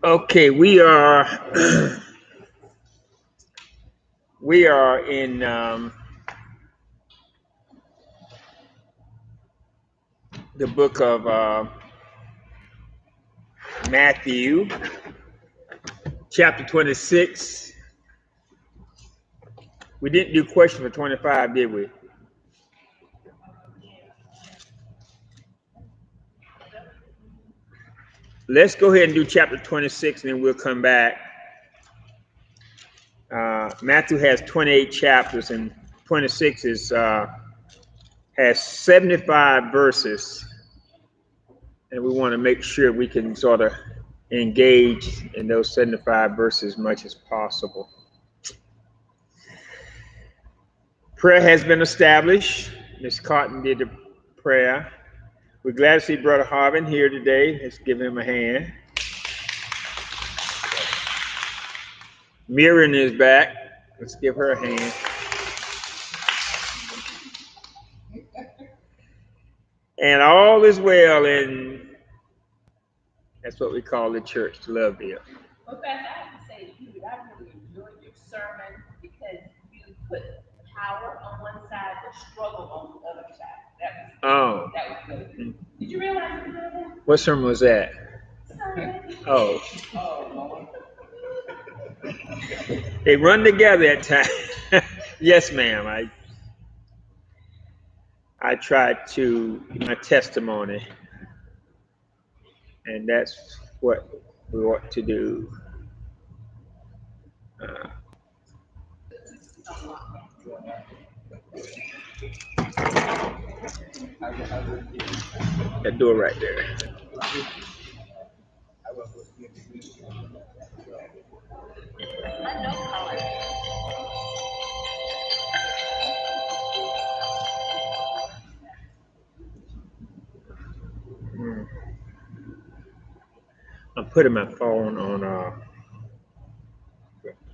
Okay, we are we are in the book of Matthew, chapter 26. We didn't do question for 25, did we? Let's go ahead and do chapter 26, and then we'll come back. Matthew has 28 chapters, and 26 has 75 verses, and we want to make sure we can sort of engage in those 75 verses as much as possible. Prayer has been established. Ms. Cotton did the prayer. We're glad to see Brother Harvin here today. Let's give him a hand. Miriam is back. Let's give her a hand. And all is well in, that's what we call the church, Loveville. Well, Pastor, I have to say to you, I really enjoyed your sermon because you put power on one side, but struggle on the other side. That was good. Did you realize you did that? What sermon was that? Oh. They run together at times. Yes, ma'am. I tried to my testimony, and that's what we ought to do. That door right there. I'm putting my phone on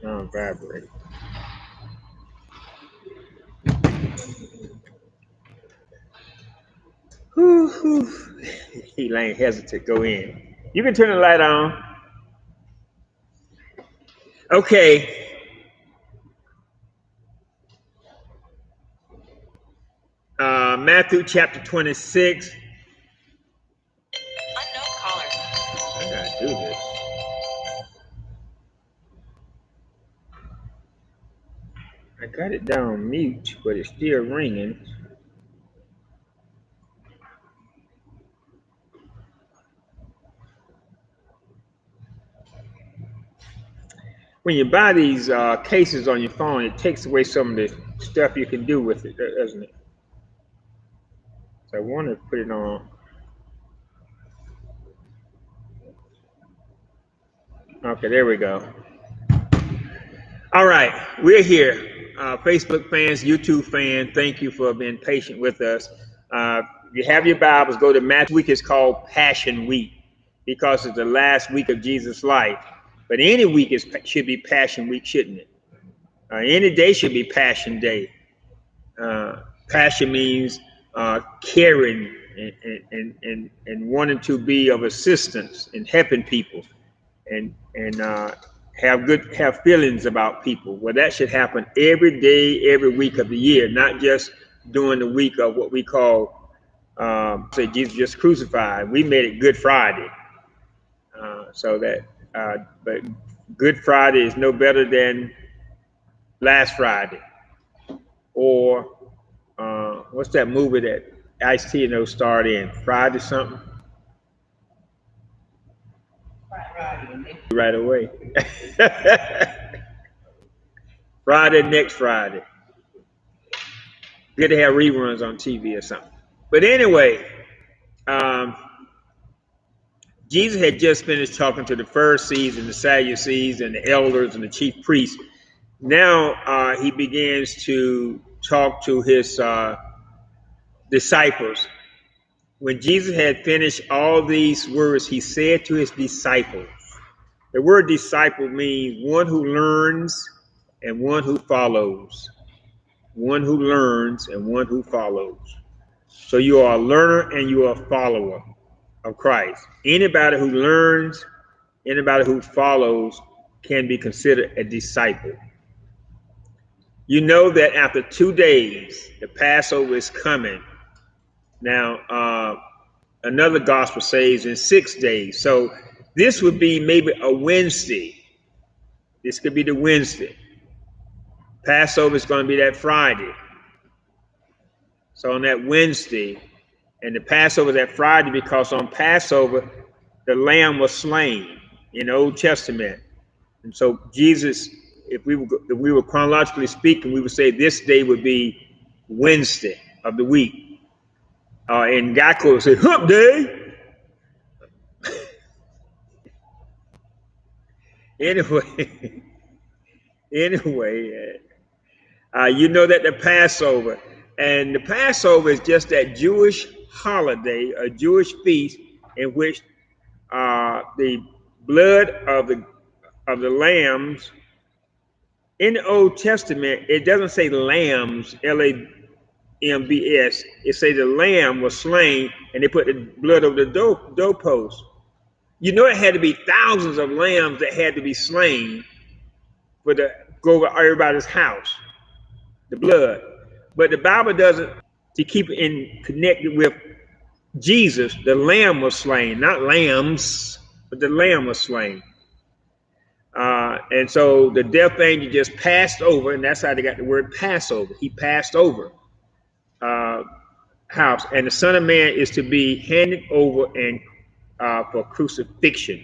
non-vibrate. Elaine hesitant. Go in. You can turn the light on. Okay. Matthew chapter 26. Unknown caller. I gotta do this. I got it down mute, but it's still ringing. When you buy these cases on your phone, it takes away some of the stuff you can do with it, doesn't it? So I want to put it on. Okay, there we go. All right, we're here. Facebook fans, YouTube fans, thank you for being patient with us. If you have your Bibles, go to Matthew. Week is called Passion Week because it's the last week of Jesus' life. But any week should be Passion Week, shouldn't it? Any day should be Passion Day. Passion means caring and wanting to be of assistance and helping people and have feelings about people. Well, that should happen every day, every week of the year, not just during the week of what we call say Jesus just crucified. We made it Good Friday, but Good Friday is no better than last Friday, or what's that movie that Ice-T and those starred in? Friday something? Right away. Friday, next Friday. Good to have reruns on TV or something. But anyway, Jesus had just finished talking to the Pharisees and the Sadducees and the elders and the chief priests. Now he begins to talk to his disciples. When Jesus had finished all these words, he said to his disciples, the word disciple means one who learns and one who follows. One who learns and one who follows. So you are a learner and you are a follower of Christ. Anybody who learns anybody who follows can be considered a disciple. You know that after 2 days, the Passover is coming. Now, another gospel says in 6 days. So this would be maybe a Wednesday. This could be the Wednesday. Passover is going to be that Friday. So on that Wednesday, and the Passover is that Friday because on Passover, the lamb was slain in the Old Testament. And so Jesus, if we were chronologically speaking, we would say this day would be Wednesday of the week. And Geico would say, hump day. Anyway, you know that the Passover, and the Passover is just that Jewish holiday, a Jewish feast in which the blood of the lambs, in the Old Testament, it doesn't say lambs, Lambs. It says the lamb was slain and they put the blood over the doorpost. You know, it had to be thousands of lambs that had to be slain for the go over everybody's house, the blood. But the Bible doesn't, to keep it in connected with Jesus, the lamb was slain, not lambs, but the lamb was slain. And so the death angel just passed over, and that's how they got the word Passover. He passed over house, and the Son of Man is to be handed over and for crucifixion.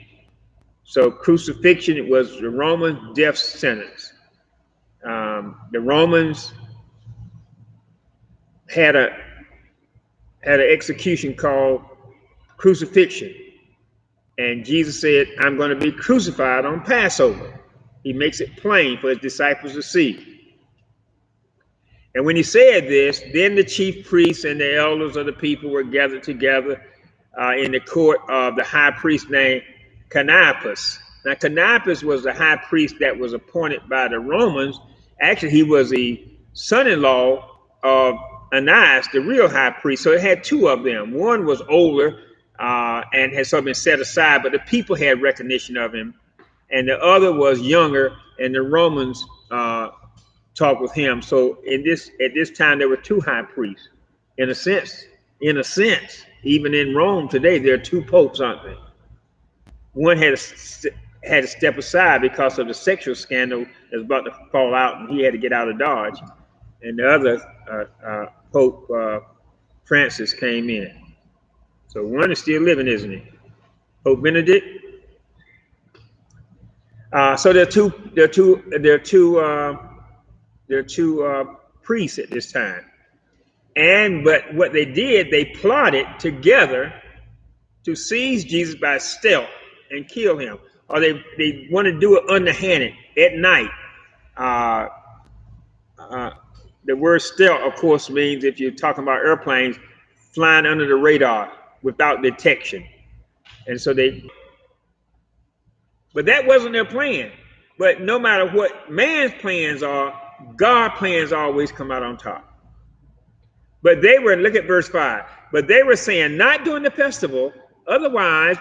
So crucifixion was the Roman death sentence. The Romans had an execution called crucifixion. And Jesus said, I'm going to be crucified on Passover. He makes it plain for his disciples to see. And when he said this, then the chief priests and the elders of the people were gathered together in the court of the high priest named Caiaphas. Now, Caiaphas was the high priest that was appointed by the Romans. Actually, he was the son-in-law of Annas, the real high priest. So it had two of them. One was older and had sort of been set aside, but the people had recognition of him. And the other was younger, and the Romans talked with him. So at this time, there were two high priests. In a sense, even in Rome today, there are two popes, aren't there? One had to step aside because of the sexual scandal that was about to fall out, and he had to get out of Dodge. And the other Pope Francis came in. So one is still living, isn't he? Pope Benedict. So there are two priests at this time. But what they did, they plotted together to seize Jesus by stealth and kill him. Or they want to do it underhanded at night. The word stealth, of course, means, if you're talking about airplanes, flying under the radar without detection. And so but that wasn't their plan. But no matter what man's plans are, God's plans always come out on top. But they were, look at verse 5, but they were saying, not during the festival, otherwise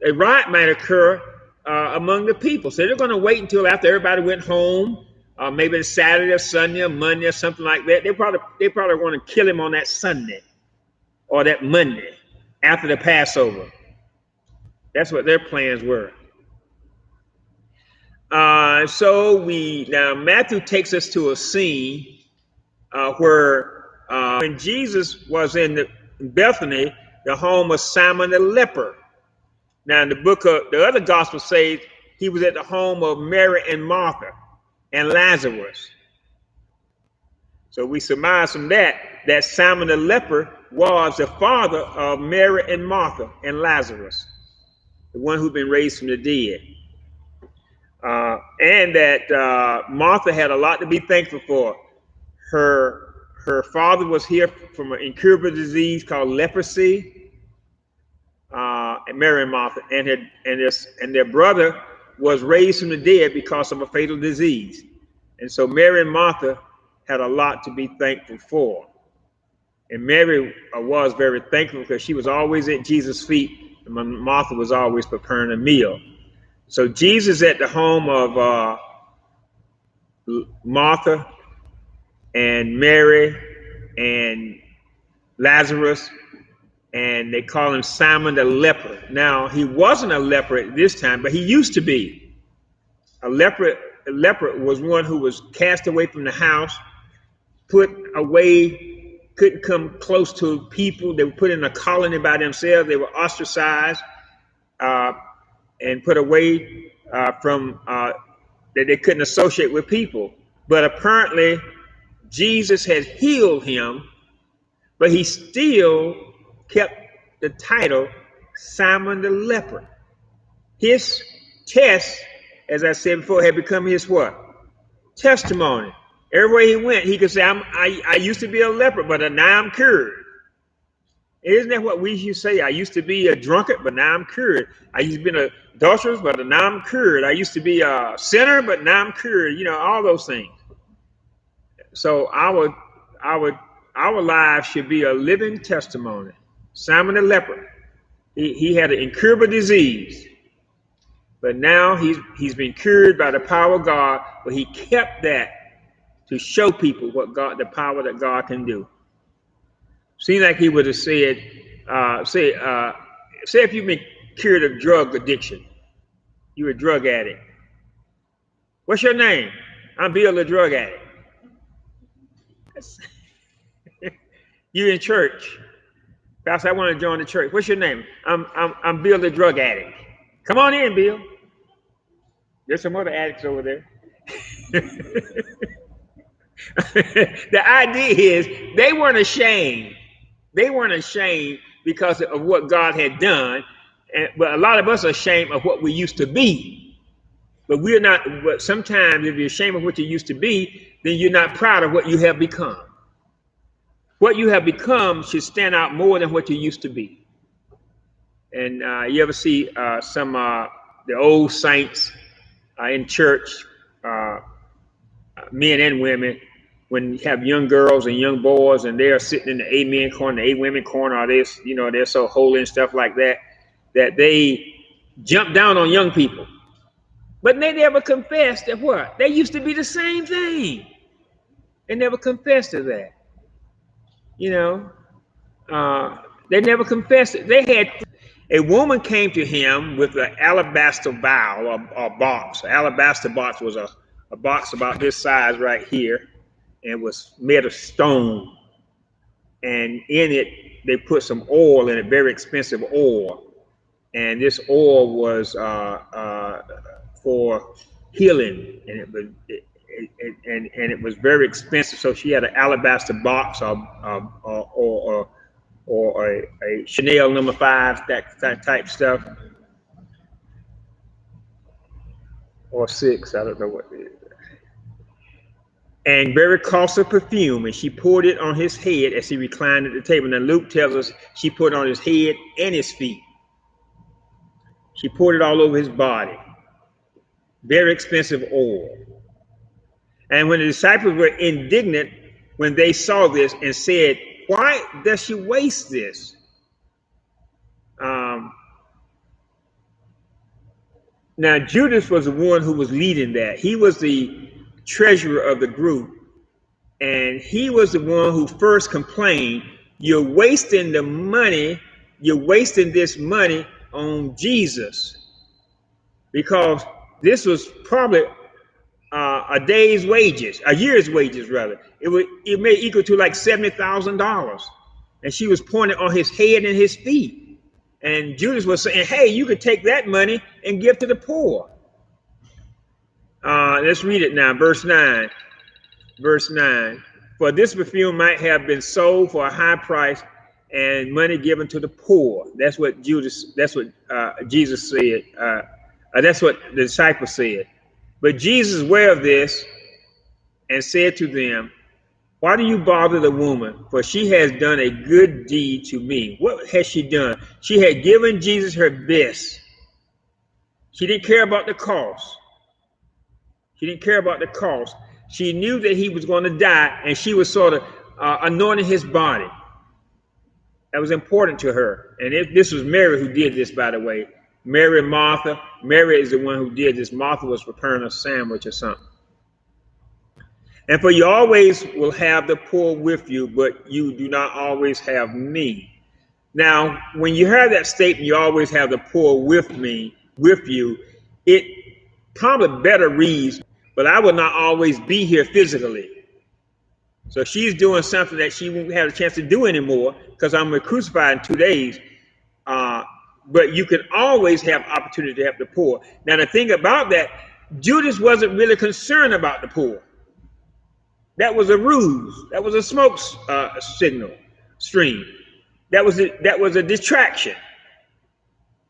a riot might occur among the people. So they're going to wait until after everybody went home, maybe it's Saturday or Sunday or Monday or something like that. They probably want to kill him on that Sunday or that Monday after the Passover. That's what their plans were. Now Matthew takes us to a scene where when Jesus was in Bethany, the home of Simon the leper. Now in the other gospel says he was at the home of Mary and Martha and Lazarus. So we surmise from that Simon the leper was the father of Mary and Martha and Lazarus, the one who'd been raised from the dead. And that Martha had a lot to be thankful for. Her father was here from an incurable disease called leprosy, and Mary and Martha, and their brother was raised from the dead because of a fatal disease. And so Mary and Martha had a lot to be thankful for. And Mary was very thankful because she was always at Jesus' feet, and Martha was always preparing a meal. So Jesus at the home of Martha and Mary and Lazarus, and they call him Simon the leper. Now, he wasn't a leper at this time, but he used to be. A leper was one who was cast away from the house, put away, couldn't come close to people. They were put in a colony by themselves. They were ostracized and put away from that they couldn't associate with people. But apparently, Jesus had healed him, but he still kept the title Simon the leper. His test, as I said before, had become his what? Testimony. Everywhere he went, he could say, I used to be a leper, but now I'm cured. Isn't that what we used to say? I used to be a drunkard, but now I'm cured. I used to be an adulteress, but now I'm cured. I used to be a sinner, but now I'm cured. You know, all those things. So our lives should be a living testimony. Simon the leper, he had an incurable disease, but now he's been cured by the power of God. But he kept that to show people what the power that God can do. Seems like he would have said, say if you've been cured of drug addiction, you're a drug addict. What's your name? I'm Bill, the drug addict. You're in church. Pastor, I want to join the church. What's your name? I'm Bill, the drug addict. Come on in, Bill. There's some other addicts over there. The idea is they weren't ashamed. They weren't ashamed because of what God had done. But a lot of us are ashamed of what we used to be. But we're not. But sometimes if you're ashamed of what you used to be, then you're not proud of what you have become. What you have become should stand out more than what you used to be. And you ever see some the old saints in church, men and women, when you have young girls and young boys and they're sitting in the amen corner, the amen corner, or this, you know, they're so holy and stuff like that, that they jump down on young people. But they never confess that what? They used to be the same thing. They never confessed to that. You know, they never confessed it. They had a woman came to him with an alabaster vial or box. An alabaster box was a box about this size right here, and was made of stone. And in it, they put some oil in it, very expensive oil. And this oil was for healing, and it was very expensive. So she had an alabaster box or a Chanel No. 5, that type stuff, or 6, I don't know what it is. And very costly perfume, and she poured it on his head as he reclined at the table. Now Luke tells us she put it on his head and his feet. She poured it all over his body. Very expensive oil. And when the disciples were indignant when they saw this and said, "Why does she waste this?" Now Judas was the one who was leading that. He was the treasurer of the group, and he was the one who first complained, "You're wasting the money. You're wasting this money on Jesus," because this was probably a day's wages, a year's wages rather. It may equal to like $70,000, and she was pointing on his head and his feet. And Judas was saying, "Hey, you could take that money and give to the poor." Let's read it now, verse 9. Verse 9. "For this perfume might have been sold for a high price and money given to the poor." That's what Jesus said. That's what the disciples said. But Jesus, aware of this, and said to them, "Why do you bother the woman? For she has done a good deed to me." What has she done? She had given Jesus her best. She didn't care about the cost. She didn't care about the cost. She knew that he was going to die, and she was sort of anointing his body. That was important to her. And this was Mary who did this, by the way. Mary, Martha, Mary is the one who did this. Martha was preparing a sandwich or something. And for you always will have the poor with you, but you do not always have me. Now, when you hear that statement, you always have the poor with you, it probably better reads, but I will not always be here physically. So she's doing something that she won't have a chance to do anymore because I'm going to be crucified in 2 days. But you can always have opportunity to help the poor. Now, the thing about that, Judas wasn't really concerned about the poor. That was a ruse. That was a smoke signal stream. That was a distraction.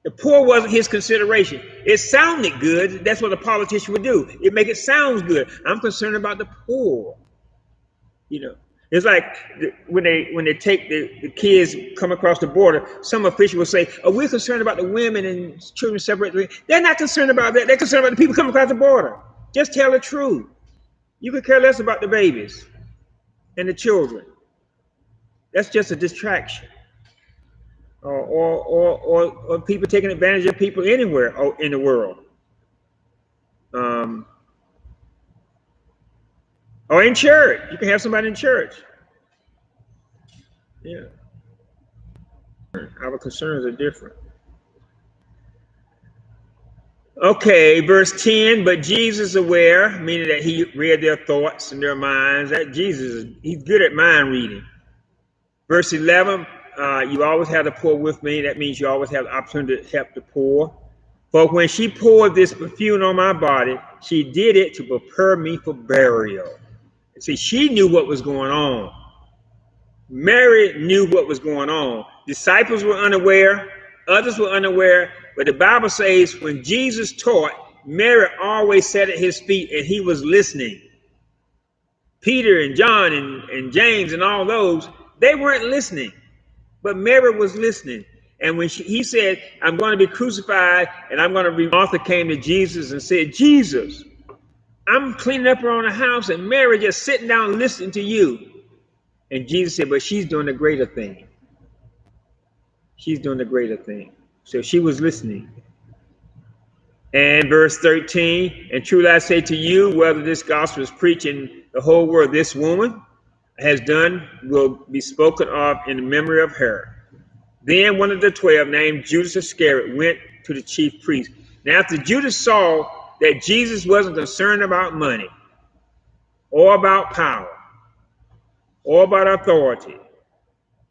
The poor wasn't his consideration. It sounded good. That's what a politician would do. It make it sound good. I'm concerned about the poor. It's like when they take the kids come across the border, some official will say, "Oh, we're concerned about the women and children separately." They're not concerned about that. They're concerned about the people coming across the border. Just tell the truth. You could care less about the babies and the children. That's just a distraction. Or people taking advantage of people anywhere in the world. Or in church. You can have somebody in church. Yeah. Our concerns are different. Okay, verse 10, but Jesus aware, meaning that he read their thoughts and their minds. That Jesus, he's good at mind reading. Verse 11, you always have the poor with me. That means you always have the opportunity to help the poor. For when she poured this perfume on my body, she did it to prepare me for burial. See, she knew what was going on. Mary knew what was going on. Disciples were unaware. Others were unaware. But the Bible says when Jesus taught, Mary always sat at his feet and he was listening. Peter and John and James and all those, they weren't listening. But Mary was listening. And when he said, I'm going to be crucified and I'm going to be, Martha came to Jesus and said, Jesus, I'm cleaning up around the house and Mary just sitting down listening to you. And Jesus said, but she's doing the greater thing. She's doing the greater thing. So she was listening. And verse 13, and truly I say to you, whether this gospel is preached in the whole world, this woman has done will be spoken of in the memory of her. Then one of the 12, named Judas Iscariot, went to the chief priest. Now after Judas saw that Jesus wasn't concerned about money or about power or about authority,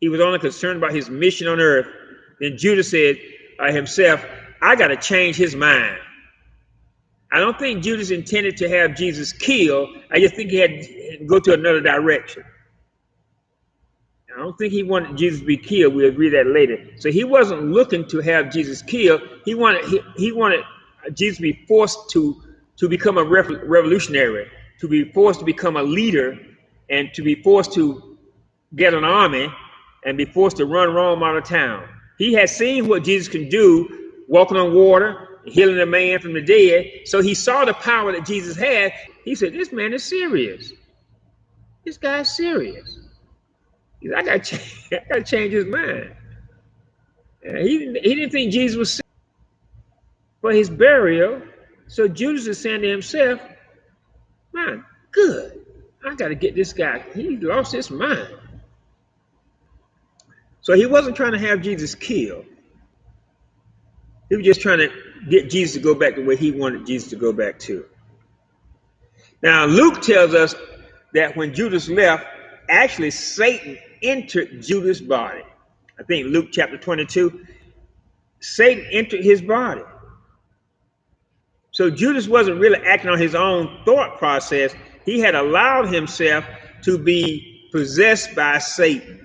he was only concerned about his mission on earth. Then Judas said himself, I got to change his mind. I don't think Judas intended to have Jesus killed. I just think he had to go to another direction. I don't think he wanted Jesus to be killed. We'll agree that later. So he wasn't looking to have Jesus killed. He wanted Jesus to be forced to become a revolutionary, to be forced to become a leader, and to be forced to get an army and be forced to run Rome out of town. He had seen what Jesus can do, walking on water, healing a man from the dead. So he saw the power that Jesus had. He said, this man is serious. This guy's serious. He said, I got to change his mind. He didn't think Jesus was sick for his burial. So Judas is saying to himself, man, good. I got to get this guy. He lost his mind. So he wasn't trying to have Jesus killed. He was just trying to get Jesus to go back to where he wanted Jesus to go back to. Now, Luke tells us that when Judas left, actually Satan entered Judas' body. I think Luke chapter 22, Satan entered his body. So Judas wasn't really acting on his own thought process. He had allowed himself to be possessed by Satan.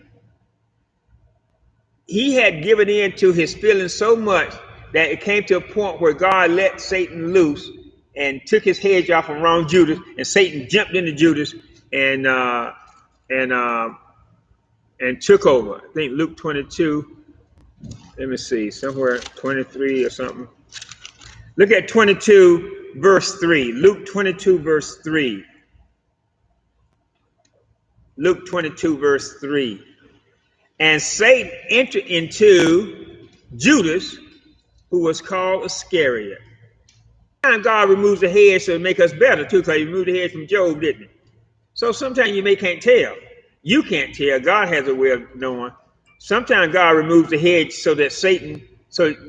He had given in to his feelings so much that it came to a point where God let Satan loose and took his hedge off around Judas, and Satan jumped into Judas and took over. I think Luke 22. Let me see, somewhere 23 or something. Look at 22 verse 3. Luke 22 verse 3. Luke 22 verse 3. And Satan entered into Judas, who was called Iscariot. God removes the head to make us better too, because he removed the head from Job, didn't he? So sometimes you can't tell. You can't tell. God has a way of knowing. Sometimes God removes the hedge so that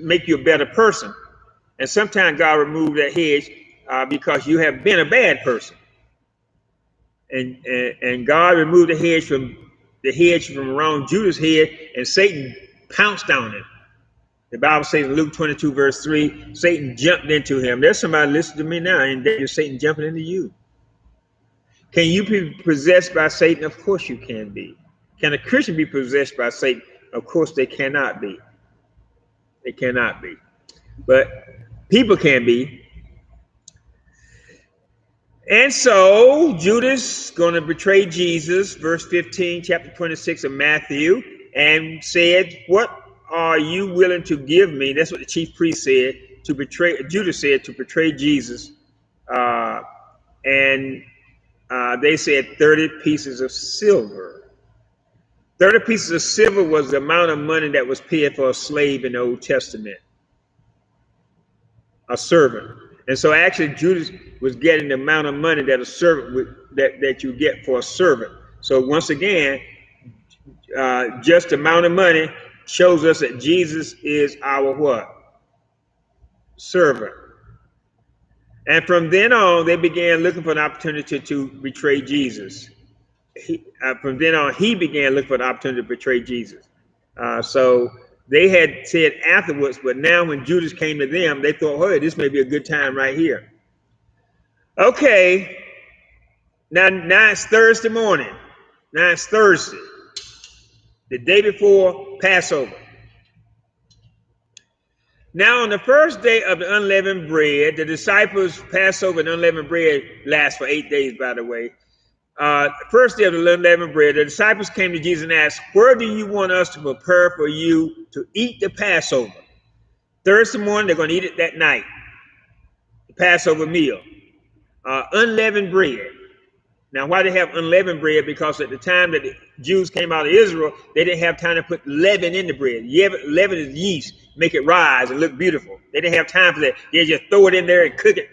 make you a better person. And sometimes God removes that hedge because you have been a bad person. And God removed the hedge from around Judah's head, and Satan pounced on him. The Bible says in Luke 22, verse 3, Satan jumped into him. There's somebody listening to me now, and there's Satan jumping into you. Can you be possessed by Satan? Of course you can be. Can a Christian be possessed by Satan? Of course they cannot be. They cannot be. But people can be. And so Judas going to betray Jesus, verse 15, chapter 26 of Matthew, and said, "What are you willing to give me?" That's what the chief priest said, to betray. Judas said to betray Jesus. And they said 30 pieces of silver. 30 pieces of silver was the amount of money that was paid for a slave in the Old Testament, a servant. And so actually Judas was getting the amount of money that a servant that you get for a servant. So once again, just the amount of money shows us that Jesus is our what? Servant. And from then on, they began looking for an opportunity to betray Jesus. From then on, he began looking for an opportunity to betray Jesus. So they had said afterwards, but now when Judas came to them, they thought, hey, this may be a good time right here. Okay, now it's Thursday morning. Now it's Thursday, the day before Passover. Now on the first day of the unleavened bread, the disciples, Passover and unleavened bread lasts for 8 days, by the way. First day of the unleavened bread, the disciples came to Jesus and asked, "Where do you want us to prepare for you to eat the Passover?" Thursday morning, they're going to eat it that night, the Passover meal. Unleavened bread. Now, why they have unleavened bread? Because at the time that the Jews came out of Israel, they didn't have time to put leaven in the bread. Leaven is yeast, make it rise and look beautiful. They didn't have time for that. They just throw it in there and cook it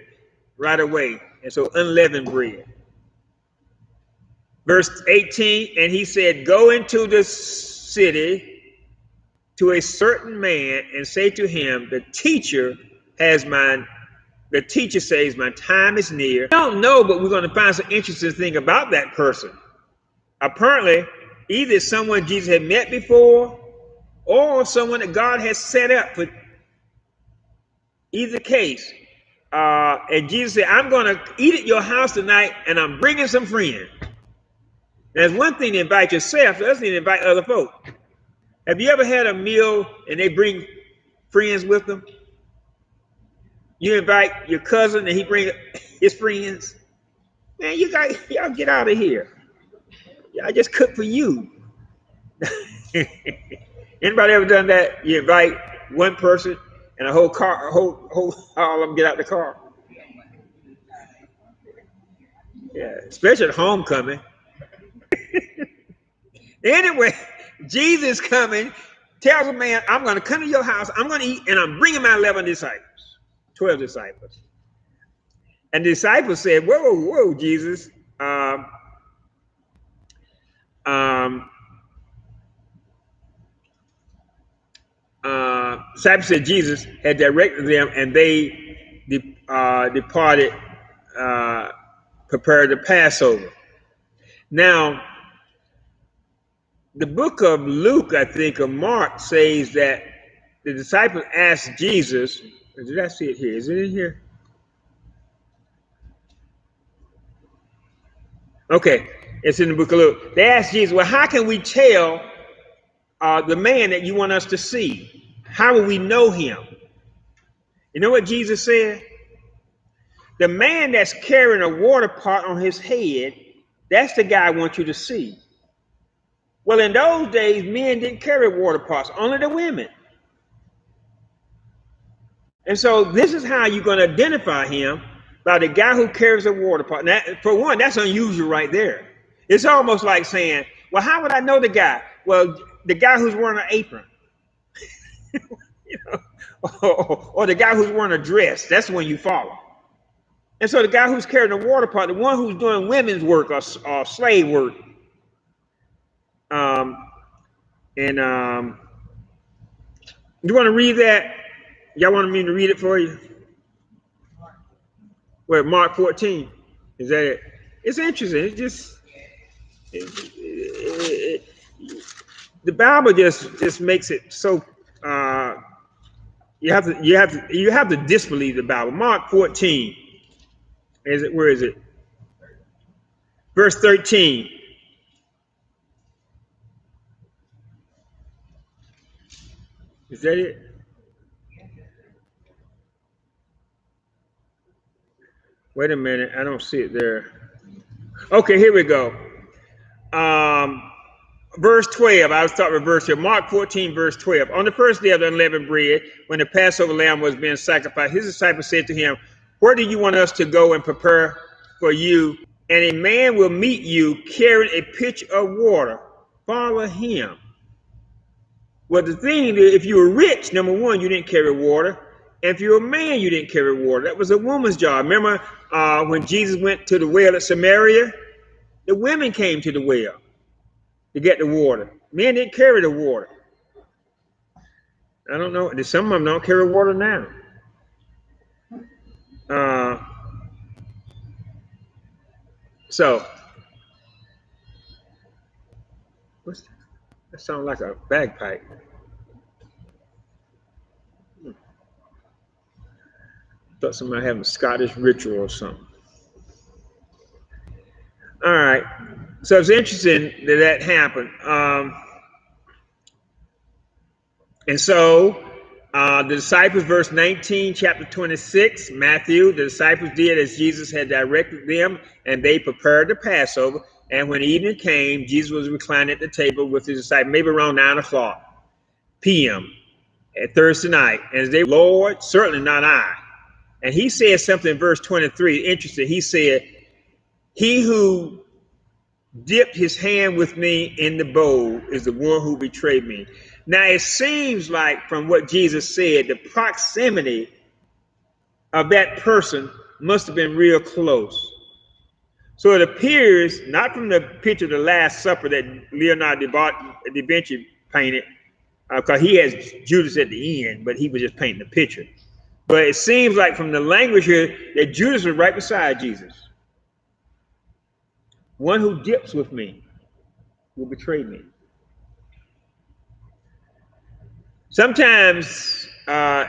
right away. And so unleavened bread. Verse 18, and he said, "Go into the city to a certain man and say to him, the teacher says my time is near." I don't know, but we're going to find some interesting thing about that person. Apparently, either someone Jesus had met before or someone that God has set up for either case. And Jesus said, "I'm going to eat at your house tonight, and I'm bringing some friends." Now, it's one thing to invite yourself, the other thing to invite other folk. Have you ever had a meal and they bring friends with them? You invite your cousin and he brings his friends. Man, y'all get out of here. I just cook for you. Anybody ever done that? You invite one person and a whole all of them get out the car. Yeah, especially at homecoming. Anyway, Jesus coming, tells a man, "I'm going to come to your house, I'm going to eat, and I'm bringing my 12 disciples. And the disciples said, whoa, Jesus. Disciples said Jesus had directed them, and they departed, prepared the Passover. Now, the book of Luke, I think, or Mark, says that the disciples asked Jesus, did I see it here? Is it in here? Okay, it's in the book of Luke. They asked Jesus, well, how can we tell the man that you want us to see? How will we know him? You know what Jesus said? The man that's carrying a water pot on his head, that's the guy I want you to see. Well, in those days, men didn't carry water pots, only the women. And so this is how you're going to identify him, by the guy who carries a water pot. Now, for one, that's unusual right there. It's almost like saying, well, how would I know the guy? Well, the guy who's wearing an apron. Or the guy who's wearing a dress, that's when you follow. And so the guy who's carrying the water pot, the one who's doing women's work or slave work, you want to read that? Y'all want me to read it for you? Where Mark 14? Is that it? It's interesting. It's just the Bible just makes it so you have to disbelieve the Bible. Mark 14. Where is it? Verse 13. Is that it? Wait a minute, I don't see it there. Okay, here we go. Verse 12, I'll start with verse here. Mark 14, verse 12. On the first day of the unleavened bread, when the Passover lamb was being sacrificed, his disciples said to him, "Where do you want us to go and prepare for you? And a man will meet you carrying a pitcher of water. Follow him." Well, the thing is, if you were rich, number one, you didn't carry water. And if you're a man, you didn't carry water. That was a woman's job. Remember when Jesus went to the well at Samaria? The women came to the well to get the water. Men didn't carry the water. I don't know. Some of them don't carry water now. So, that sounds like a bagpipe. Thought somebody having a Scottish ritual or something. All right. So it's interesting that happened. And so the disciples, verse 19, chapter 26, Matthew, the disciples did as Jesus had directed them, and they prepared the Passover. And when evening came, Jesus was reclining at the table with his disciples, maybe around 9 o'clock p.m. at Thursday night. And as they, "Lord, certainly not I." And he said something in verse 23, interesting. He said, "He who dipped his hand with me in the bowl is the one who betrayed me." Now, it seems like from what Jesus said, the proximity of that person must have been real close. So it appears, not from the picture of the Last Supper that Leonardo da Vinci painted, because he has Judas at the end, but he was just painting the picture. But it seems like from the language here that Judas was right beside Jesus. One who dips with me will betray me. Sometimes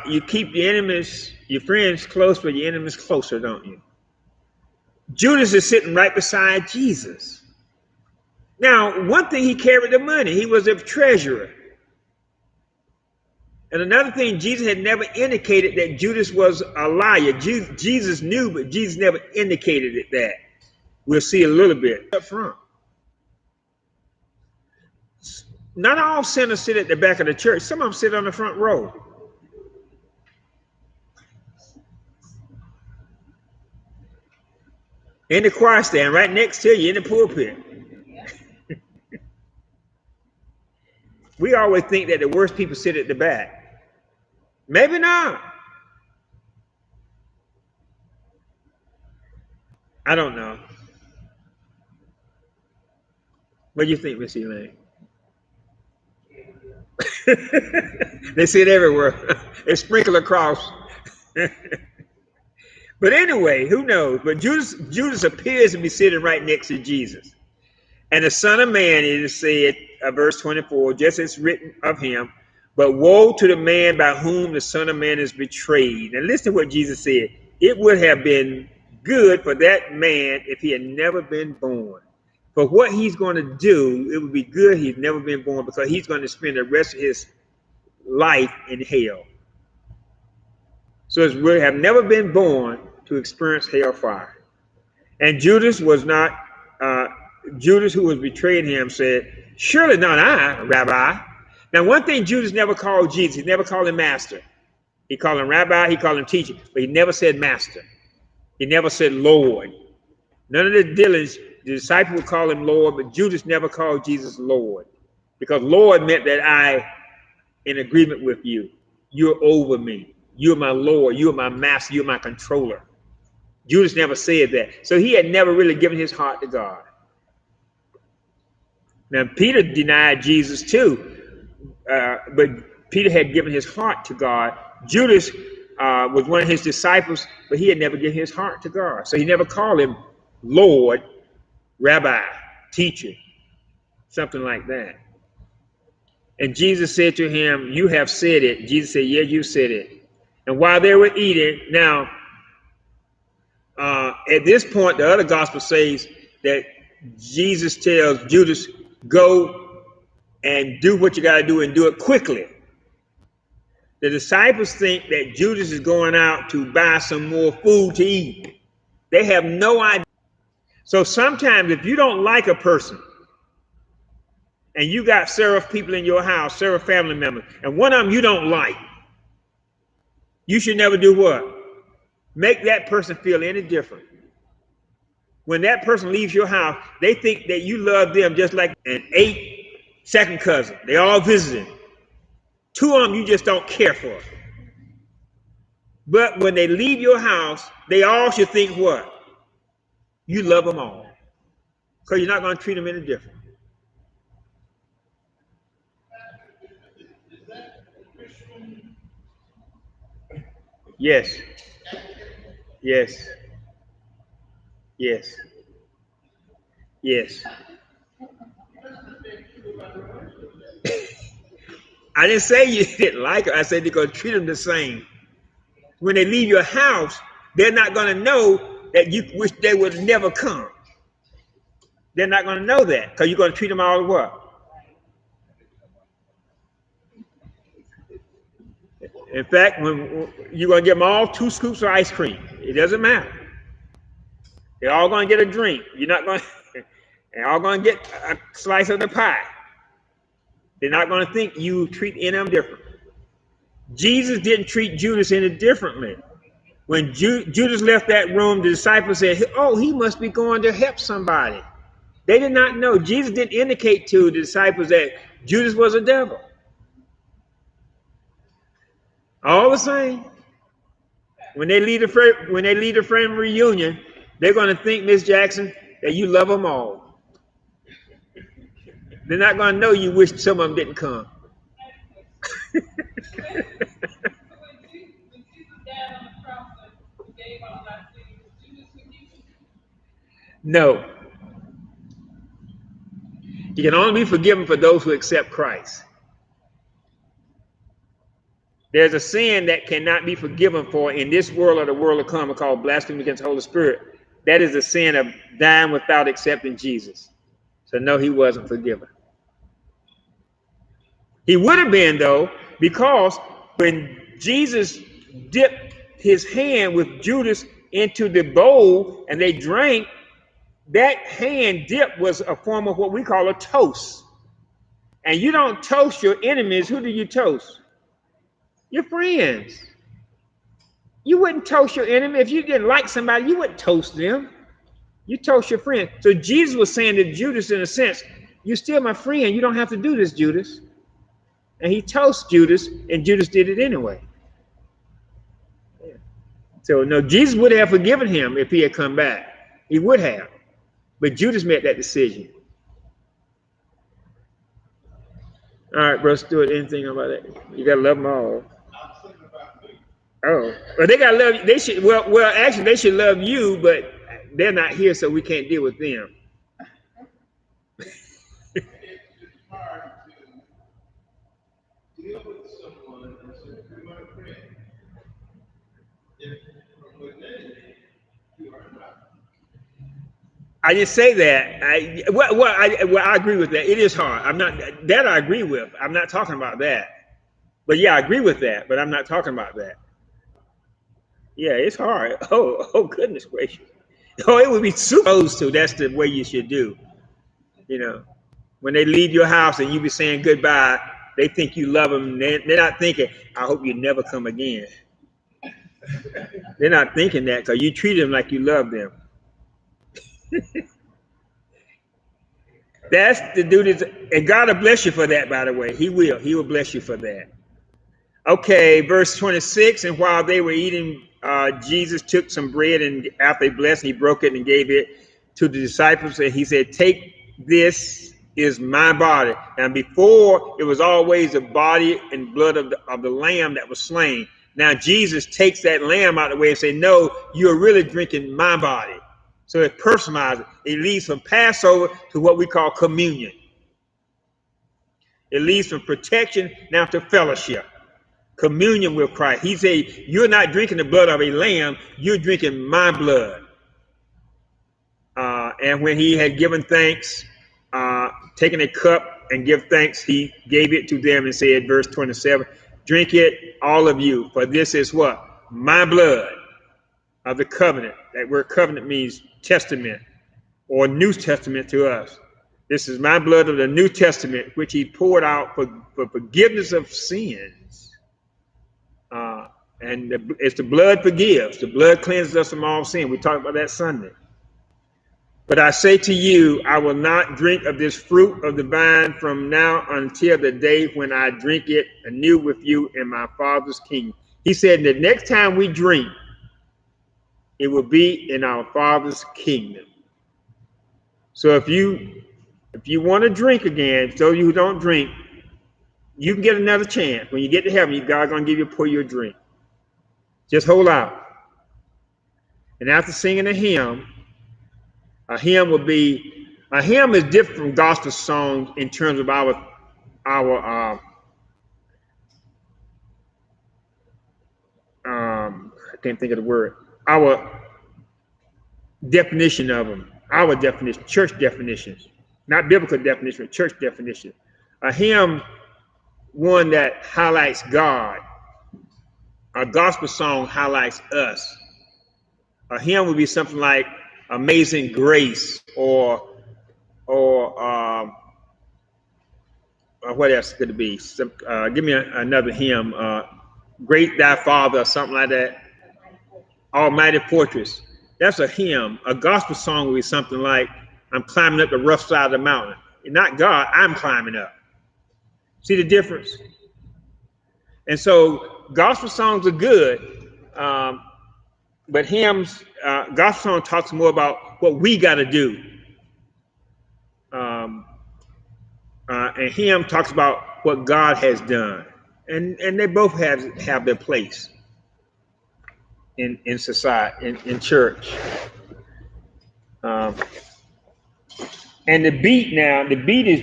you keep your friends close, but your enemies closer, don't you? Judas is sitting right beside Jesus. Now, one thing, he carried the money. He was a treasurer. And another thing, Jesus had never indicated that Judas was a liar. Jesus knew, but Jesus never indicated it that. We'll see a little bit up front. Not all sinners sit at the back of the church. Some of them sit on the front row. In the choir stand, right next to you in the pulpit. We always think that the worst people sit at the back. Maybe not. I don't know. What do you think, Miss Elaine? They sit everywhere. They sprinkle across. But anyway, who knows? But Judas appears to be sitting right next to Jesus. And the Son of Man, it is said, verse 24, just as written of him, but woe to the man by whom the Son of Man is betrayed. And listen to what Jesus said. It would have been good for that man if he had never been born. For what he's going to do, it would be good he's never been born, because he's going to spend the rest of his life in hell. So it would have never been born to experience hellfire. And Judas was not, Judas who was betraying him said, "Surely not I, Rabbi." Now, one thing Judas never called Jesus, he never called him master. He called him rabbi, he called him teacher, but he never said master. He never said Lord. None of the dealings, the disciples would call him Lord, but Judas never called Jesus Lord, because Lord meant that I, in agreement with you, you're over me. You're my Lord. You're my master. You're my controller. Judas never said that. So he had never really given his heart to God. Now, Peter denied Jesus too, but Peter had given his heart to God. Judas was one of his disciples, but he had never given his heart to God. So he never called him Lord, Rabbi, teacher, something like that. And Jesus said to him, you have said it. Jesus said, yeah, you said it. And while they were eating, now, at this point, the other gospel says that Jesus tells Judas, go and do what you got to do and do it quickly. The disciples think that Judas is going out to buy some more food to eat. They have no idea. So sometimes if you don't like a person and you got several people in your house, several family members, and one of them you don't like, you should never do what? Make that person feel any different. When that person leaves your house, they think that you love them just like an 8th cousin. They all visiting. 2 of them you just don't care for. But when they leave your house, they all should think what? You love them all. Because you're not going to treat them any different. Yes. Yes. Yes. Yes. I didn't say you didn't like her. I said they're going to treat them the same. When they leave your house, they're not going to know that you wish they would never come. They're not going to know that because you're going to treat them all what? In fact, when you're going to give them all 2 scoops of ice cream. It doesn't matter. They're all going to get a drink. You're not going to, they're all going to get a slice of the pie. They're not going to think you treat any of them different. Jesus didn't treat Judas any differently. When Judas left that room, the disciples said, oh, he must be going to help somebody. They did not know. Jesus didn't indicate to the disciples that Judas was a devil. All the same, when they lead a friend reunion, they're going to think, Miss Jackson, that you love them all. They're not going to know you wish some of them didn't come. No. You can only be forgiven for those who accept Christ. There's a sin that cannot be forgiven for in this world or the world to come called blasphemy against the Holy Spirit. That is the sin of dying without accepting Jesus. So no, he wasn't forgiven. He would have been, though, because when Jesus dipped his hand with Judas into the bowl and they drank, that hand dip was a form of what we call a toast. And you don't toast your enemies. Who do you toast? Your friends. You wouldn't toast your enemy. If you didn't like somebody, you wouldn't toast them. You toast your friend. So Jesus was saying to Judas, in a sense, you're still my friend. You don't have to do this, Judas. And he toasted Judas, and Judas did it anyway. So no, Jesus would have forgiven him if he had come back. He would have. But Judas made that decision. All right, Brother Stewart, anything about that? You got to love them all. Oh, well, they gotta love you. They should. Well, actually, they should love you, but they're not here, so we can't deal with them. It's hard to deal with someone and say, "You're my friend." If from within you are not. I didn't say that. I agree with that. It is hard. I'm not that. I agree with. I'm not talking about that. But yeah, I agree with that. But I'm not talking about that. Yeah, it's hard. Oh, goodness gracious. Oh, it would be supposed to. That's the way you should do. You know, when they leave your house and you be saying goodbye, they think you love them. They're not thinking, I hope you never come again. They're not thinking that because you treat them like you love them. That's the duty. And God will bless you for that, by the way. He will. He will bless you for that. Okay, verse 26. And while they were eating Jesus took some bread, and after he blessed, he broke it and gave it to the disciples. And he said, "Take this is my body." And before, it was always the body and blood of the lamb that was slain. Now Jesus takes that lamb out of the way and say, "No, you're really drinking my body." So it personalizes. It leads from Passover to what we call communion. It leads from protection now to fellowship. Communion with Christ. He said, "You're not drinking the blood of a lamb, you're drinking my blood." And when he had given thanks, taken a cup and give thanks, he gave it to them and said, verse 27, "Drink it, all of you, for this is what? My blood of the covenant." That word covenant means testament or New Testament to us. This is my blood of the New Testament, which he poured out for forgiveness of sins. It's the blood forgives. The blood cleanses us from all sin. We talked about that Sunday. "But I say to you, I will not drink of this fruit of the vine from now until the day when I drink it anew with you in my Father's kingdom." He said, the next time we drink, it will be in our Father's kingdom. So if you want to drink again, so you don't drink, you can get another chance. When you get to heaven, God's going to give you pour you a drink. Just hold out. And after singing a hymn is different from gospel songs in terms of our I can't think of the word. Our definition of them. Our definition, church definitions, not biblical definition, church definition. A hymn, one that highlights God. A gospel song highlights us. A hymn would be something like "Amazing Grace" or what else could it be? Give me another hymn. "Great Thy Father" or something like that. "Almighty Fortress." That's a hymn. A gospel song would be something like, "I'm climbing up the rough side of the mountain." Not God, I'm climbing up. See the difference? And so gospel songs are good, but hymns, gospel song talks more about what we got to do. And hymn talks about what God has done. And they both have their place in society, in church. And the beat is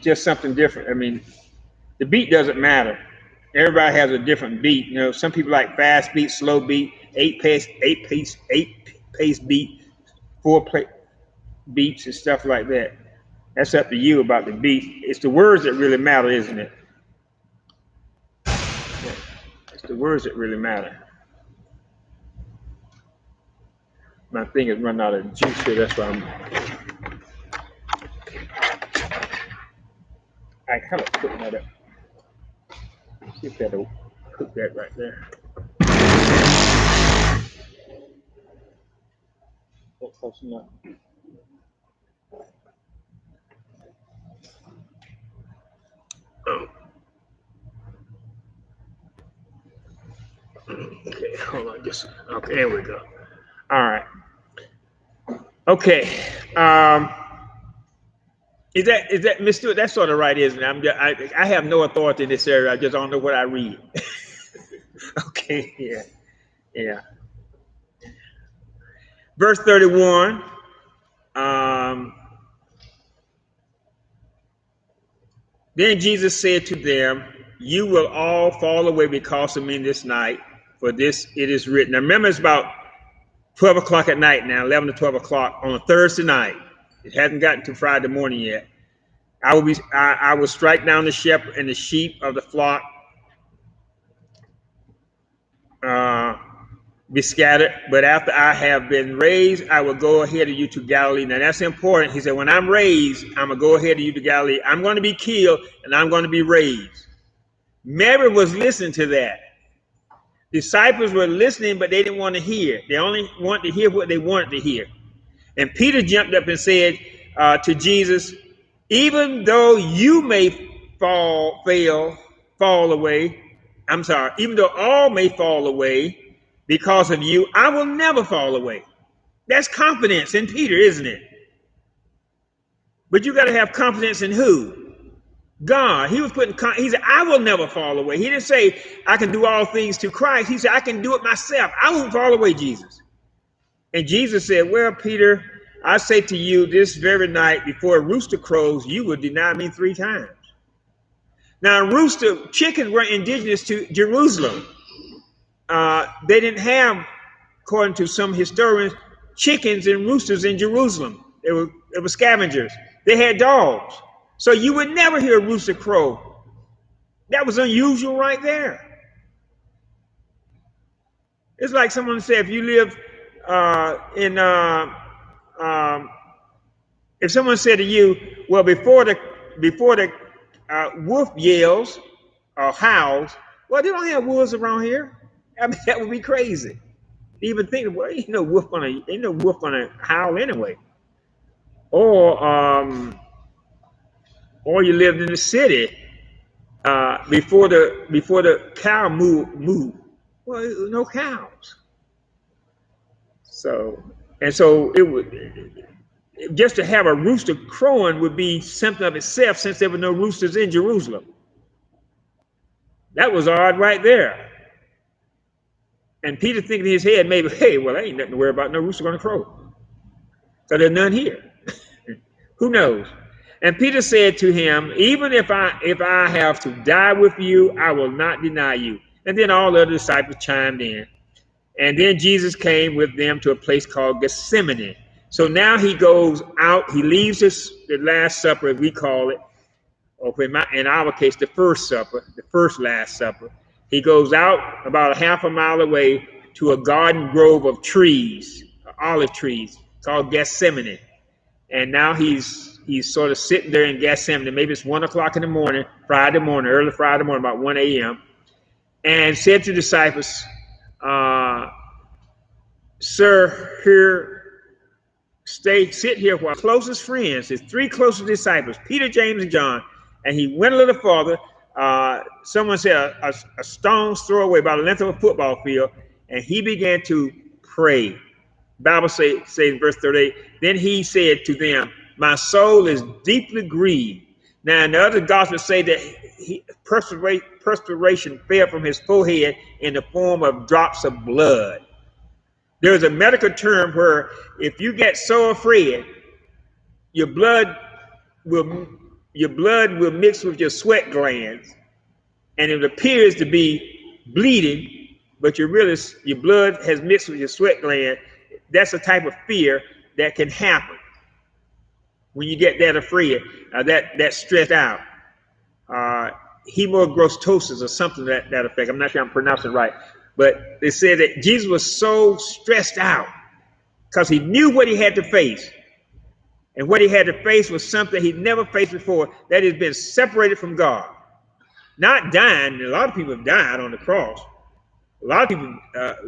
just something different. I mean, the beat doesn't matter. Everybody has a different beat. You know, some people like fast beat, slow beat, 8-pace beat, 4-play beats and stuff like that. That's up to you about the beat. It's the words that really matter, isn't it? It's the words that really matter. My thing is running out of juice here. That's why I kind of putting that up. See if that'll cook that right there. That's close enough. Oh. Okay, hold on, okay, there we go. All right. Okay. Is that Miss Stewart? That's sort of right, isn't it? I have no authority in this area. I just don't know what I read. Okay, yeah. Verse 31. Then Jesus said to them, "You will all fall away because of me this night, for this it is written." Now remember, it's about 12 o'clock at night now, 11 to 12 o'clock on a Thursday night. It hasn't gotten to Friday morning yet. I will strike down the shepherd and the sheep of the flock be scattered. But after I have been raised, I will go ahead of you to Galilee. Now that's important. He said, when I'm raised, I'm going to go ahead of you to Galilee. I'm going to be killed and I'm going to be raised. Mary was listening to that. Disciples were listening, but they didn't want to hear. They only wanted to hear what they wanted to hear. And Peter jumped up and said to Jesus, "Even though you may fall away, I'm sorry, even though all may fall away because of you, I will never fall away. That's confidence in Peter, isn't it? But you got to have confidence in who? God. He said, I will never fall away. He didn't say, I can do all things through Christ. He said, I can do it myself. I won't fall away, Jesus. And Jesus said, well, Peter, I say to you, this very night before a rooster crows, you will deny me 3 times. Now, chickens were indigenous to Jerusalem. They didn't have, according to some historians, chickens and roosters in Jerusalem. They were scavengers. They had dogs. So you would never hear a rooster crow. That was unusual right there. It's like someone said, if you live if someone said to you, well, before the wolf yells or howls, well, they don't have wolves around here. I mean, that would be crazy. Even think, well, ain't no wolf gonna howl anyway. Or you lived in the city before the cow moved. Well, no cows. So it would, just to have a rooster crowing would be something of itself, since there were no roosters in Jerusalem. That was odd right there. And Peter thinking in his head, maybe, hey, well, ain't nothing to worry about. No rooster gonna crow. So there's none here. Who knows? And Peter said to him, even if I have to die with you, I will not deny you. And then all the other disciples chimed in. And then Jesus came with them to a place called Gethsemane. So now he goes out, he leaves the Last Supper, as we call it, or in our case, the first supper, the first Last Supper. He goes out about a half a mile away to a garden grove of trees, olive trees, called Gethsemane. And now he's sort of sitting there in Gethsemane. Maybe it's 1 o'clock in the morning, Friday morning, early Friday morning, about 1 a.m. And said to the disciples, sir, sit here with our closest friends, his 3 closest disciples, Peter, James, and John. And he went a little farther. Someone said a stone's throw away, about the length of a football field, and he began to pray. Bible says in verse 38, then he said to them, my soul is deeply grieved. Now, in the other gospels say that perspiration fell from his forehead in the form of drops of blood. There's a medical term where if you get so afraid, your blood will mix with your sweat glands, and it appears to be bleeding, but your blood has mixed with your sweat gland. That's a type of fear that can happen when you get that afraid, that stressed out. Hemoglobinosis or something to that effect. I'm not sure I'm pronouncing it right. But they said that Jesus was so stressed out because he knew what he had to face. And what he had to face was something he'd never faced before, that he's been separated from God. Not dying. A lot of people have died on the cross. A lot of people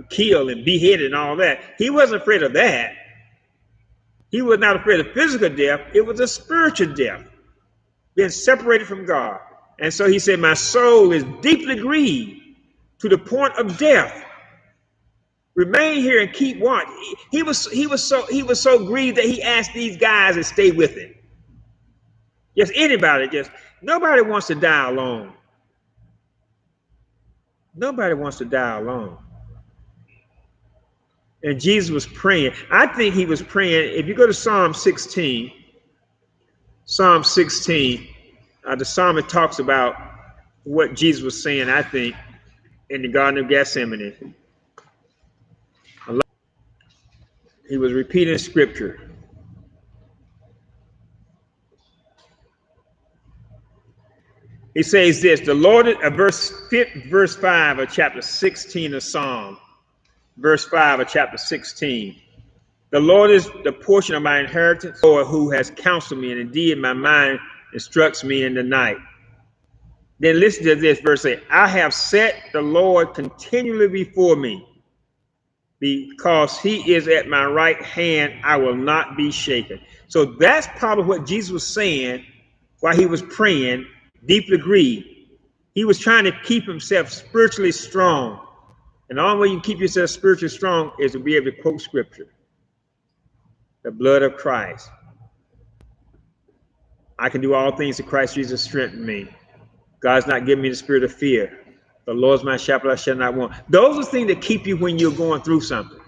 killed and beheaded and all that. He wasn't afraid of that. He was not afraid of physical death. It was a spiritual death, being separated from God. And so he said, my soul is deeply grieved to the point of death. Remain here and keep watch. He was so grieved that he asked these guys to stay with him. Nobody wants to die alone. Nobody wants to die alone. And Jesus was praying. I think he was praying. If you go to Psalm 16, the psalmist talks about what Jesus was saying, I think, in the Garden of Gethsemane. He was repeating scripture. He says this, the Lord, verse 5 of chapter 16 of Psalm, verse 5 of chapter 16. The Lord is the portion of my inheritance, Lord, who has counseled me, and indeed my mind instructs me in the night. Then listen to this, verse 8. I have set the Lord continually before me. Because he is at my right hand, I will not be shaken. So that's probably what Jesus was saying while he was praying, deeply grieved. He was trying to keep himself spiritually strong. And the only way you can keep yourself spiritually strong is to be able to quote scripture. The blood of Christ. I can do all things through Christ Jesus strengthen me. God's not giving me the spirit of fear. The Lord's my shepherd, I shall not want. Those are things that keep you when you're going through something.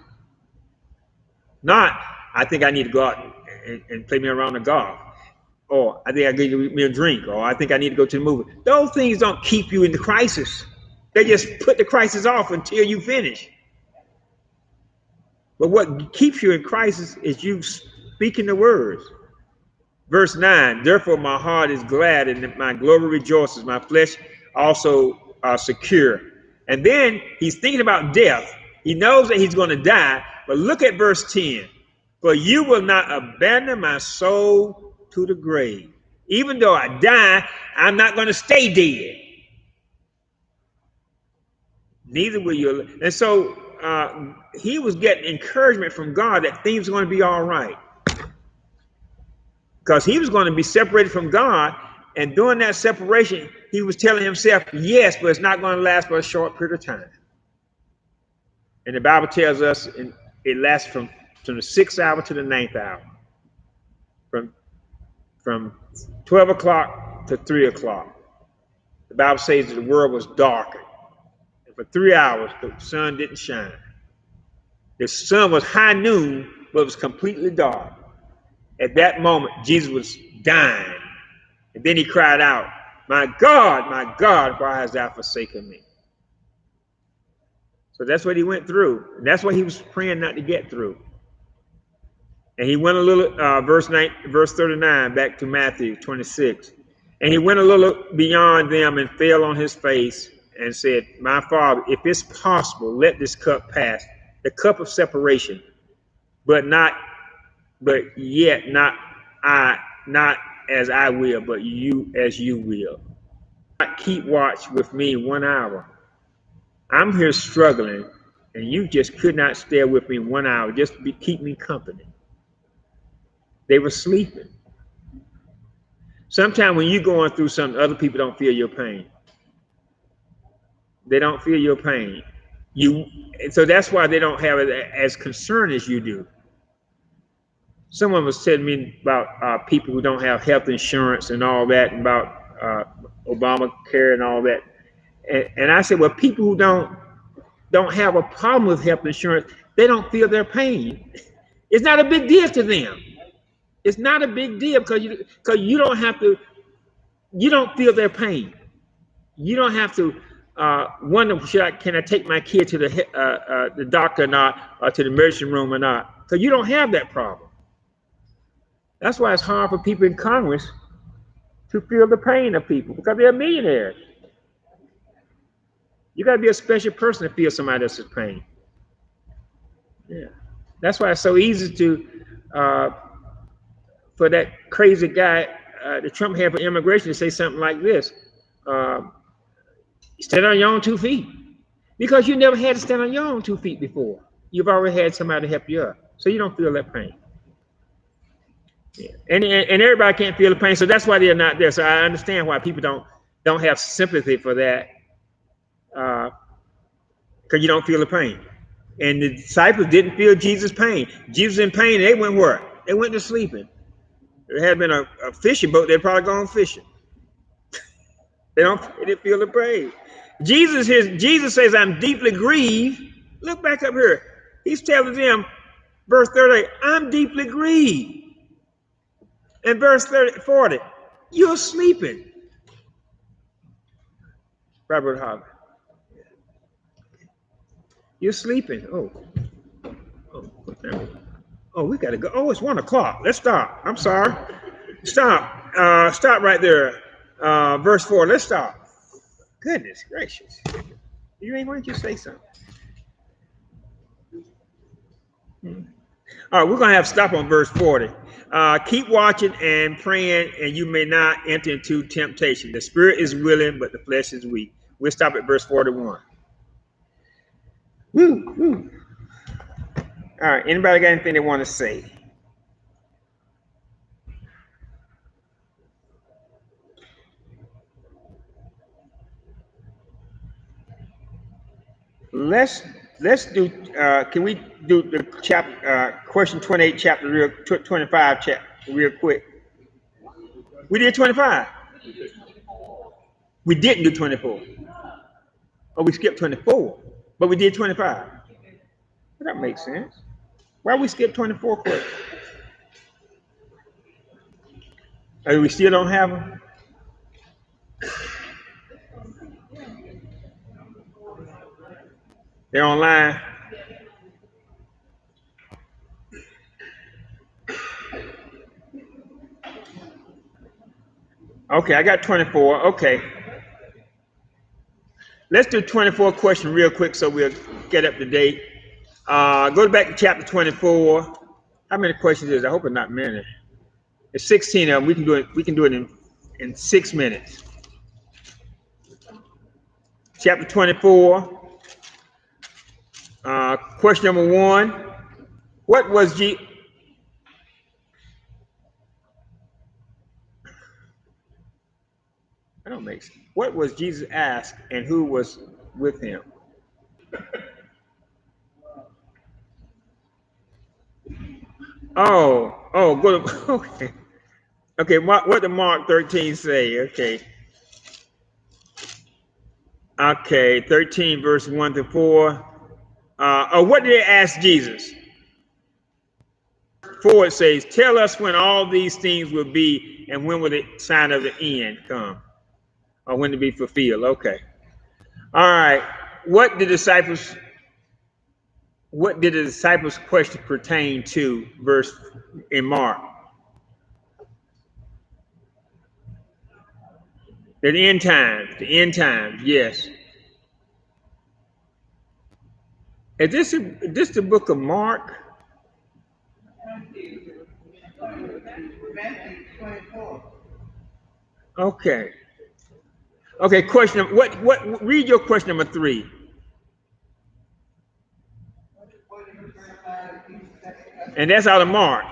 Not, I think I need to go out and play me around the golf. Or I think I need to get me a drink. Or I think I need to go to the movie. Those things don't keep you in the crisis. They just put the crisis off until you finish. But what keeps you in crisis is you speaking the words. Verse 9, therefore my heart is glad and my glory rejoices. My flesh also secure. And then he's thinking about death. He knows that he's going to die. But look at verse 10. For you will not abandon my soul to the grave. Even though I die, I'm not going to stay dead. Neither will you. And so he was getting encouragement from God that things are going to be all right. Because he was going to be separated from God. And during that separation, he was telling himself, yes, but it's not going to last for a short period of time. And the Bible tells us it lasts from the 6th hour to the 9th hour. From 12 o'clock to 3 o'clock. The Bible says that the world was darkened. And for 3 hours, the sun didn't shine. The sun was high noon, but it was completely dark. At that moment, Jesus was dying. And then he cried out, my God, why hast thou forsaken me? So that's what he went through. And that's what he was praying not to get through. And he went a little, verse 39, back to Matthew 26. And he went a little beyond them and fell on his face and said, my Father, if it's possible, let this cup pass, the cup of separation, but yet not as I will, but you as you will. Keep watch with me 1 hour. I'm here struggling, and you just could not stay with me 1 hour, just keep me company. They were sleeping. Sometimes when you're going through something, other people don't feel your pain. They don't feel your pain. So that's why they don't have it as concerned as you do. Someone was telling me about people who don't have health insurance and all that, and about Obamacare and all that. And I said, well, people who don't have a problem with health insurance, they don't feel their pain. It's not a big deal to them. It's not a big deal because you don't have to. You don't feel their pain. You don't have to wonder, can I take my kid to the doctor or not, or to the emergency room or not? Because you don't have that problem. That's why it's hard for people in Congress to feel the pain of people, because they're millionaires. You got to be a special person to feel somebody else's pain. Yeah, that's why it's so easy to for that crazy guy, the Trump had for immigration, to say something like this: stand on your own 2 feet, because you never had to stand on your own 2 feet before. You've already had somebody to help you up, so you don't feel that pain. Yeah. And everybody can't feel the pain, so that's why they're not there. So I understand why people don't have sympathy for that, because you don't feel the pain. And the disciples didn't feel Jesus' pain. Jesus in pain, they went where? They went to sleeping. If there had been a fishing boat, they'd probably gone fishing. They didn't feel the pain. Jesus says, I'm deeply grieved. Look back up here. He's telling them, verse 38, I'm deeply grieved. And verse 40, you're sleeping. Robert Hogg. You're sleeping. Oh, we got to go. Oh, it's 1 o'clock. Let's stop. I'm sorry. Stop. Stop right there. Verse 4. Let's stop. Goodness gracious. You ain't going to say something. All right, we're going to have to stop on verse 40. Keep watching and praying, and you may not enter into temptation. The spirit is willing, but the flesh is weak. We'll stop at verse 41. Woo. All right, anybody got anything they want to say? let's do. Can we do the chapter question 28 chapter 25 chapter real quick? We did 25. We didn't do 24. Oh, we skipped 24, but we did 25. Well, that makes sense. Why we skip 24 quick? We still don't have them. They're online. Okay, I got 24. Okay. Let's do 24 question real quick so we'll get up to date. Go back to chapter 24. How many questions is it? I hope it's not many. It's 16 of them. We can do it in 6 minutes. Chapter 24. Question number 1. What was That don't make sense. What was Jesus asked, and who was with him? Go to, okay. Okay, what did Mark 13 say? Okay, 13 verse 1 to 4. What did they ask Jesus? 4 it says, tell us when all these things will be, and when will the sign of the end come? Or when to be fulfilled. Okay. All right. What did the disciples question pertain to verse in Mark? The end times, yes. Is this the book of Mark? Okay. Okay, question. What read your question number 3. And that's out of Mark.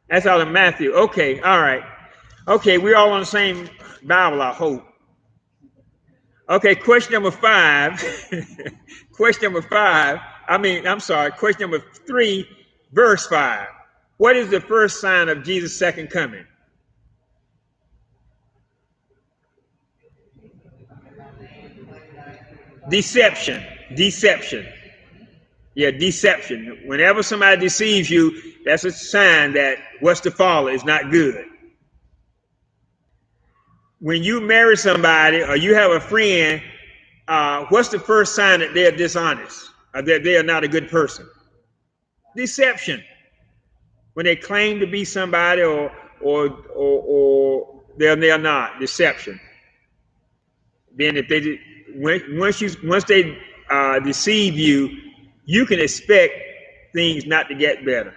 That's out of Matthew. Okay, all right. Okay, we're all on the same Bible, I hope. Okay, question number 5. Question number 3, verse 5. What is the first sign of Jesus' second coming? Deception. Yeah, deception. Whenever somebody deceives you, that's a sign that what's to follow is not good. When you marry somebody or you have a friend, what's the first sign that they're dishonest or that they are not a good person? Deception. When they claim to be somebody or they're not. Deception. Then if they once they deceive you, you can expect things not to get better.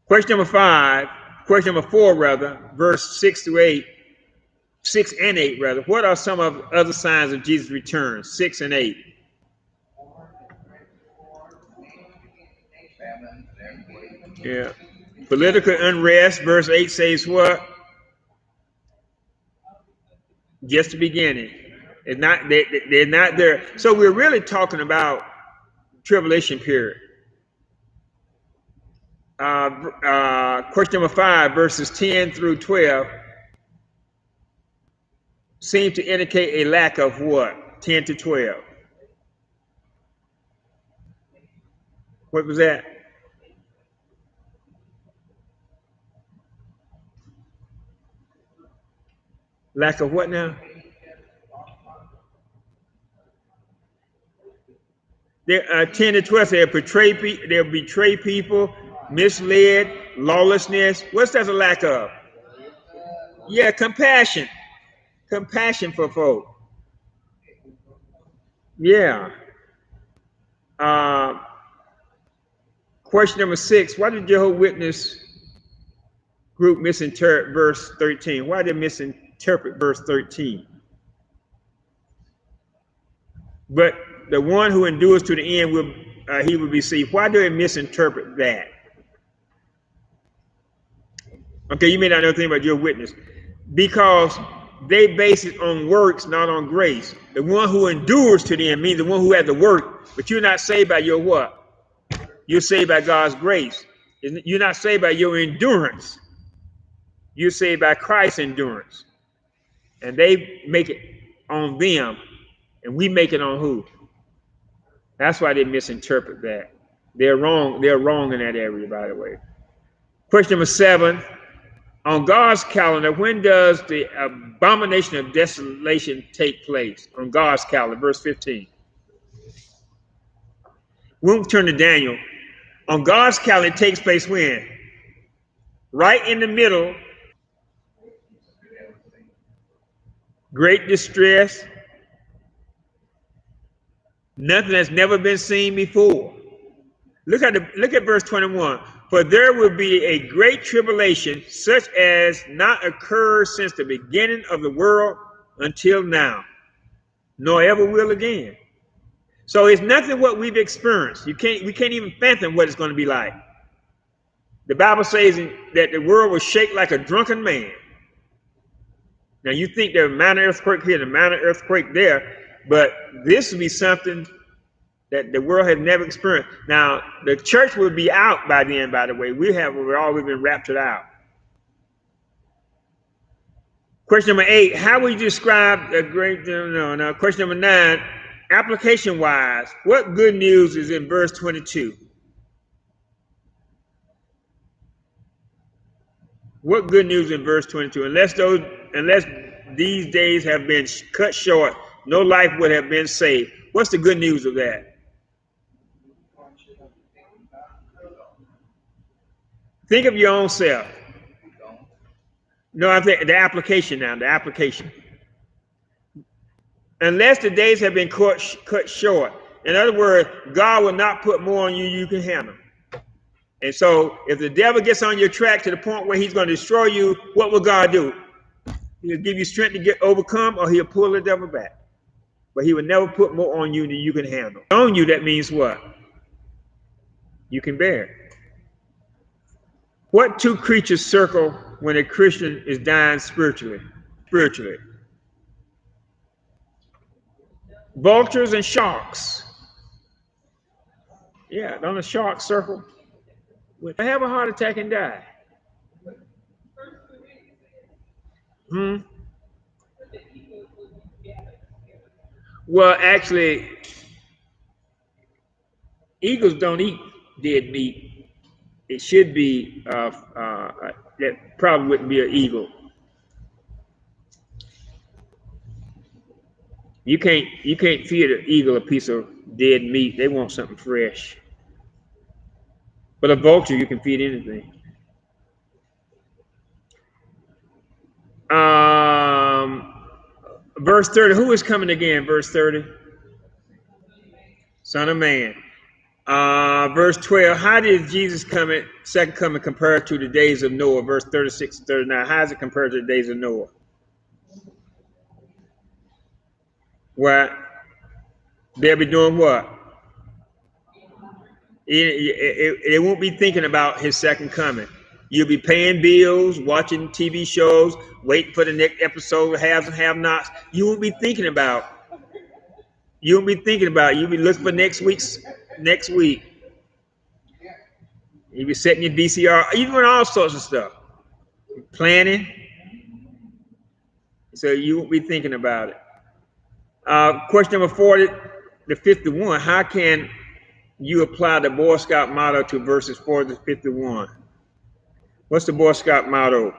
Question number 4 rather, verse 6 and 8 rather. What are some of the other signs of Jesus' return? 6 and 8. Yeah. Political unrest, verse 8 says what? Just the beginning. It's not they're not there. So we're really talking about tribulation period. Question number 5, verses 10 through 12 seem to indicate a lack of what? 10 to 12. What was that? Lack of what now? They're 10 to 12. They'll betray people, misled, lawlessness. What's that a lack of? Yeah, compassion. Compassion for folk. Yeah. Question number 6. Why did Jehovah's Witness group misinterpret verse 13? Why did they misinterpret verse 13? But the one who endures to the end he will be saved. Why do they misinterpret that? Okay, you may not know anything about your witness. Because they base it on works, not on grace. The one who endures to the end means the one who had to work. But you're not saved by your what? You're saved by God's grace. You're not saved by your endurance. You're saved by Christ's endurance. And they make it on them. And we make it on who? That's why they misinterpret that. They're wrong. They're wrong in that area, by the way. Question number 7. On God's calendar, when does the abomination of desolation take place? On God's calendar, verse 15. We'll turn to Daniel. On God's calendar, it takes place when? Right in the middle. Great distress. Nothing that's never been seen before. Look at verse 21. For there will be a great tribulation, such as not occurred since the beginning of the world until now, nor ever will again. So it's nothing what we've experienced. We can't even fathom what it's going to be like. The Bible says that the world will shake like a drunken man. Now you think there's a minor earthquake here and a minor earthquake there, but this will be something that the world has never experienced. Now, the church will be out by then, by the way. We're always been raptured out. Question number 8, how would you describe a great, no. Question number 9, application-wise, what good news is in verse 22? What good news in verse 22? Unless these days have been cut short, no life would have been saved. What's the good news of that? Think of your own self. No, I think the application now, the application. Unless the days have been cut short. In other words, God will not put more on you can handle. And so if the devil gets on your track to the point where he's going to destroy you, what will God do? He'll give you strength to get overcome, or he'll pull the devil back. But he will never put more on you than you can handle. On you, that means what? You can bear it. What two creatures circle when a Christian is dying spiritually? Vultures and sharks. Yeah, don't the sharks circle? They have a heart attack and die. Well, actually, eagles don't eat dead meat. It should be, that probably wouldn't be an eagle. You can't feed an eagle a piece of dead meat. They want something fresh. But a vulture, you can feed anything. Verse 30, who is coming again? Verse 30. Son of Man. Verse 12, how did Jesus second coming compare to the days of Noah? Verse 36 and 39, how does it compare to the days of Noah? What? They'll be doing what? It won't be thinking about his second coming. You'll be paying bills, watching TV shows, waiting for the next episode of Haves and Have-Nots. You won't be thinking about. You'll be looking for next week. You'll be setting your VCR, even all sorts of stuff. Planning. So you won't be thinking about it. Question number 40 to 51. How can you apply the Boy Scout motto to verses 40 to 51? What's the Boy Scout motto?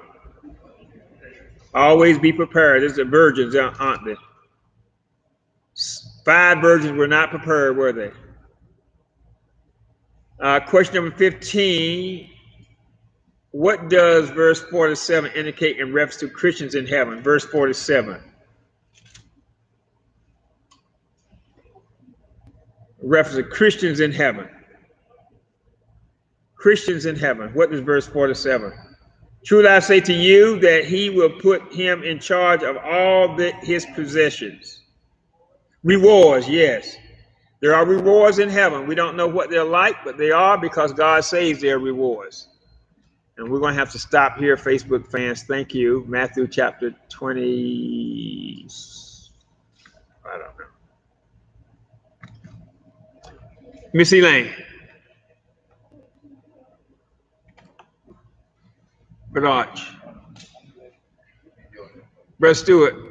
Always be prepared. This is the virgins, aren't they? 5 virgins were not prepared, were they? Question number 15. What does verse 47 indicate in reference to Christians in heaven? Verse 47. Reference to Christians in heaven. Christians in heaven. What is verse 47? Truly I say to you that he will put him in charge of all his possessions. Rewards, yes. There are rewards in heaven. We don't know what they're like, but they are, because God says they're rewards. And we're going to have to stop here, Facebook fans. Thank you. Matthew chapter 20. I don't know. Miss Elaine. Brother Arch. Brother Stewart.